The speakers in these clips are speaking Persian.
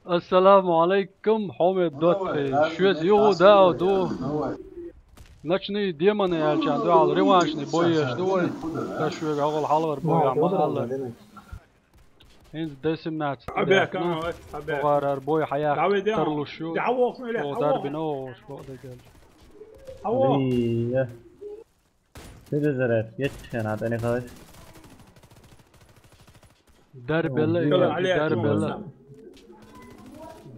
السلام عليكم حامد دوتفي شوز يو داو دو نشني ديمن يا جان دو على ريوانشني بويش دوي تشوي اول حلقة بوي عم الله هند دسم نات حبيك انا حبيك وغار بوي حياة ترلو شو دعوق له او دربي نو شو دقل Iyi. Sürüzeret. Geç yana beni kaç. درب الله درب الله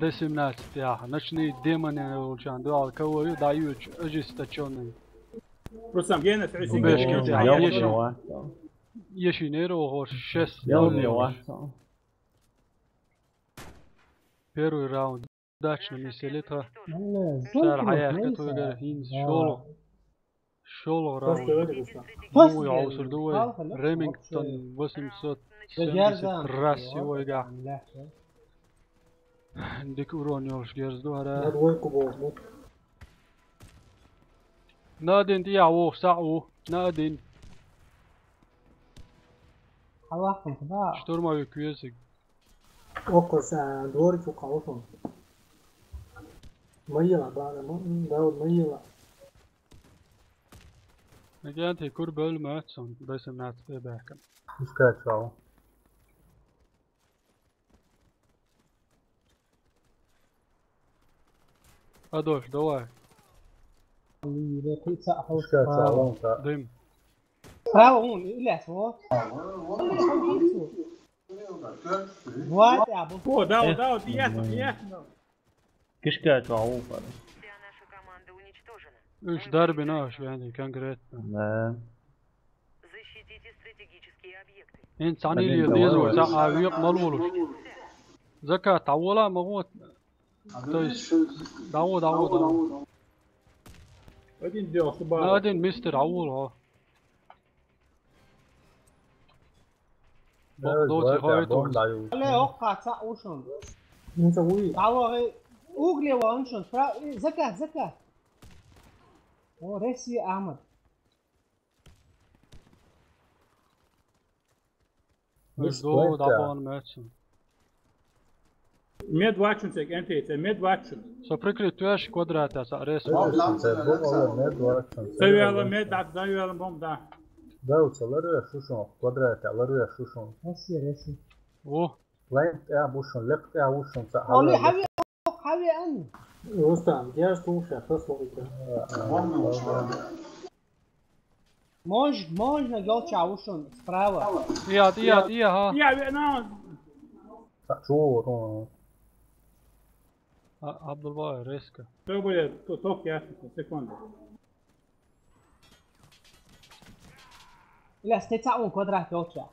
دسم نات يا نشني ديمن يا جان دو على كوي دايوج اجست تشوني رسام جينا في عسين وبيش كنت Yavrum yavaş. يشينيرو هوش شس Yavrum yavaş. بيرو راوند داچنا مثلتها صار حياة كتوجر هينز شول راوند مو يعوصر دوي ريمينغتون وسم صوت راسي ويقع عندك اورون يوش جيرز دو هذا نادين دي عوو ساعو نادين شتور ما يكويسك وقص دوري فوق عوفهم ميلا بعد ما داود ميلا نجانت يكور بول ماتسون بس منات بيباكم مش كاتشاو. ادوش دواي مش كاتشاو. ديم Bravo, ele é só. What? هو داو دياتنا كش كاتشاو. ايش دربي ناش يعني كان جريت لا. Защитите стратегические объекты. انت عني لي ديزو ساعة ويق ملولوش زكاة تعولا مغوت تويس داو بعدين دي اخبار نادين مستر عول ها بقدوتي خايتون Olha, ó, caça o chão. نسوي Tava ugle o chão. Zaka. Oh, Resi Ahmad. دو دابون ماتشن ميد واتشن سيك انت ميد واتشن سبريكلي توش كوادرات ساريس سوي هذا ميد داو هذا بوم دا Davutsaları şuşun, kvadratları şuşun. Resi. اوه Right ya buşun, left ya buşun. Olha, حاوي أنا. وسام جاز توشا تصلوا Monge negócio o chão. Sprava. يا ها يا انا Şu. عبد الله ريسكا سوي توك يا اخي سكوند لا استيتا un quadrato اوتشا.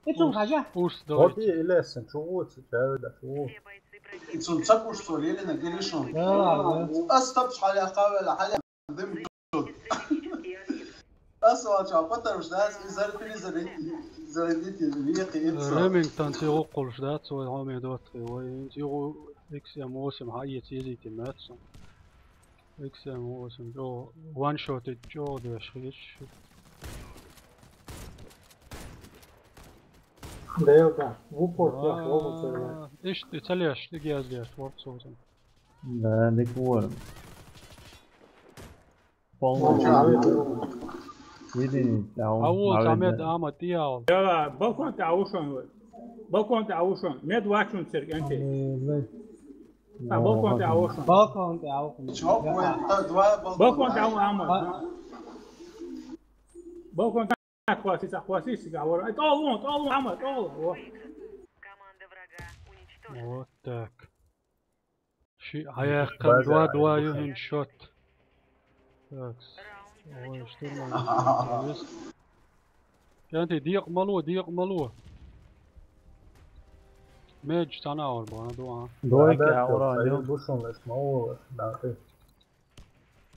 Итун хажа. اوس Hadi دوت ilesin, çuğu çevre çuğu. Все бойцы противника. انتوا تسكوا السوريين نجريشون لا. استبش على قاوله حاجه ضمن Стратегические объекты. اسوا شافت مش ناس زرتني زرتني الريقي ريمينغتون تيغو قولش دات سوي هومي دوت وين تيغو اكس يا موسم هاي تيزي تماتسون اكس يا موسم جو وان شوت جو دشخيش دايوكا وبورت وبورت ايش تسليش تجي ازليش ورد صوتن Ne ne kuvarım. Yedin. اول تعمد اما ديال يلا بالكون تعوشون ميد واتشن سيك انت بالكون تعوشون Balcão de álcool. شوف وين دوا بالكون تعو عمل بالكون كواسيس قاعد طول عمل طول Команда врага уничтожена. вот так شي هياقن دوا يهن شوت تاكس Раунд ой что нормально كانت ديق ملوه ميج تناول بانا دوا Doğru ya oranı. Buşun leşme o. Dağıtı.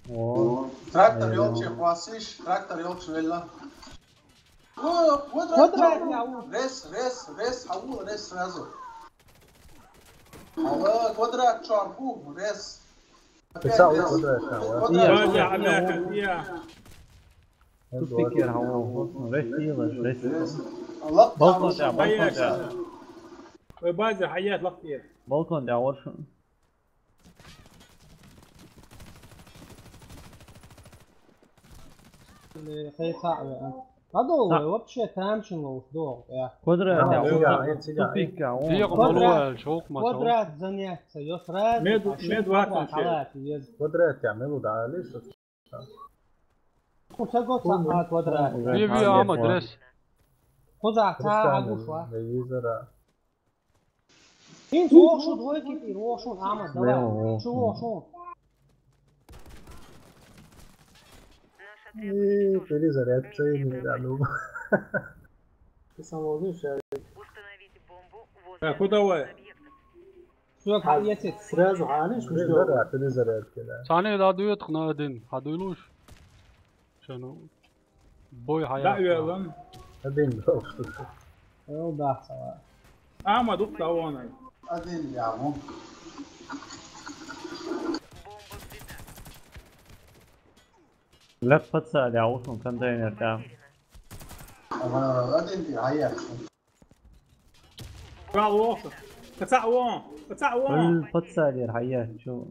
O. تراكتور يوتشي خواسيش تراكتور يوتشي ولا Quadrato de álcool. ريس حول ريس رازو هو كوادرات شاربو ريس Kısa kvadrat ya. يا عملاك يا Tupik hava. Restilas. الله Balkon ya. وبازي حيات لقطية بالكون دعور شو اللي قيسا هذا وبشي تامشن وفدوق يا قدرة دعور لا، توبيك ديق دعور ملوال شوق ما سوى قدرات زنيات سيسرات ميد واحد شيء. حالات يز قدرة يعملوا ده ليش وتقول ساعات قدرات بي عم درس خذ ساعة قشوة اليوزر إنت وشون هوي كتير وشون عمل دواء شو وشون Наш отряд уничтожен. اليوزر يتسوي معلومة Ты самого шарик. Установите бомбу возле Так, куда вы? объектов. شو حاليتك سراز وعانش مش اليوزر جوا. اليوزر كده ثانية دا دويت قنادين هدولوش شنو بوي لا حياة يلا هذين يوضح سواء أحمد أقطع وانا أدين يا عمو. Бомба взята. لك فتسة دعور شو كونتينر تاع أدين في حياة. برافو وقت قطع وان قطع وان الفتسة دير حياة شو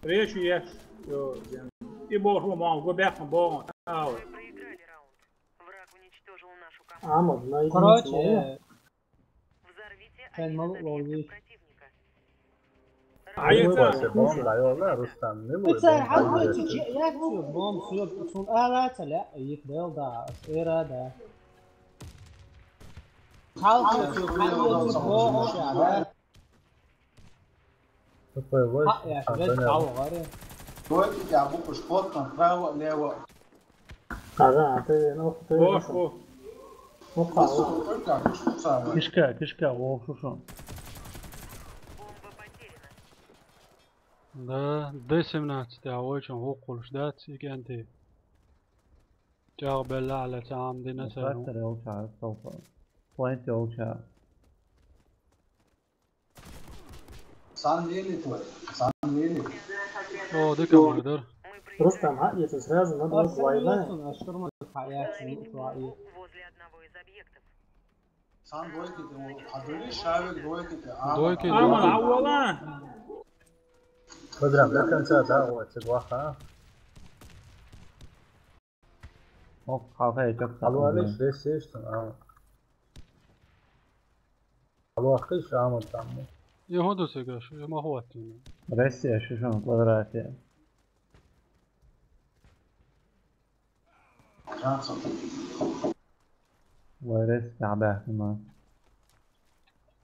ريش وياش يو زين يبور هو معه قبيح بون Мы проиграли раунд. Враг уничтожил нашу команду. عمد ما يجي короче Взорвите كان один из ملوك объектов والله. противника. عيطة بون لا والله رستم نبغى بتصير حاول تجي يكتب بوم سيوب تصون آلات لا يتبيل دا إرادة حاول تجيب حاول تجيب شعبات حق يا شباب تعوى غيره Dois que a boca escota contra leva. قاعدة عطيه نقطة بوش بوش نقطة Olha, não sabe. كشكا وو شو شو Бомба потеряна. دا ديسمنات دعويشن هو قولش دات يكانتي جاغ بالله على تعام دي نسانو فاكتور يوشع الصوفة بوينت يوشع San Lili tu. San Lili. او ديكا مقدر Мы проиграли رستم حقيقة سراز ونضرب وايلان أشكر من الحياة الإسرائيلية возле одного из объектов. San dois que tu. Haduli şahit dois que tu. دويكي أحمد دويكي عوضان قدرة لكن ساعة تتوقع موك خافي جبت حلوة ليش ليش حلوة خيش عمل تعمل يهودو سيقاش ما هو التيم رسي شو شو قدراتي Johnson. ورس تعباه كمان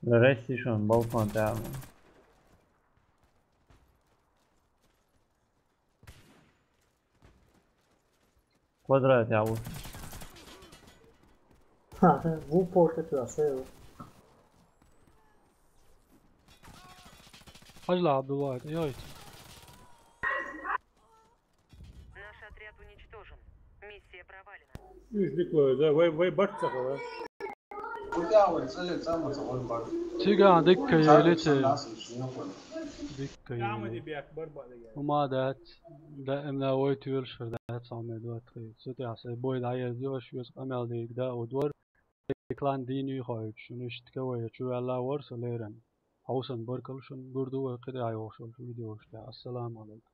الرسي شون بالكون تعمل قدرات يعود Vou pôr que tu aceita. حجل عبد الله يايت Наш отряд уничтожен. Миссия провалена. ايش بيكو ده وي برتسخ وتعاون تسلل سامة تقول بار. سيقا ديكا يليتي الناس يشيلون. ديكا يا عمدي يلي بيك بربع دقيقة وما دات دائم لا ويت يلشر دات صامي دوات خي ستي عسي بوي دعيه زيوش يوس أمل ديك دا ودور كلان ديني خايف شنو اشتكوي شو الله ورس ليرن حوسن بركلشن بردو قدعي وشل فيديوش السلام عليكم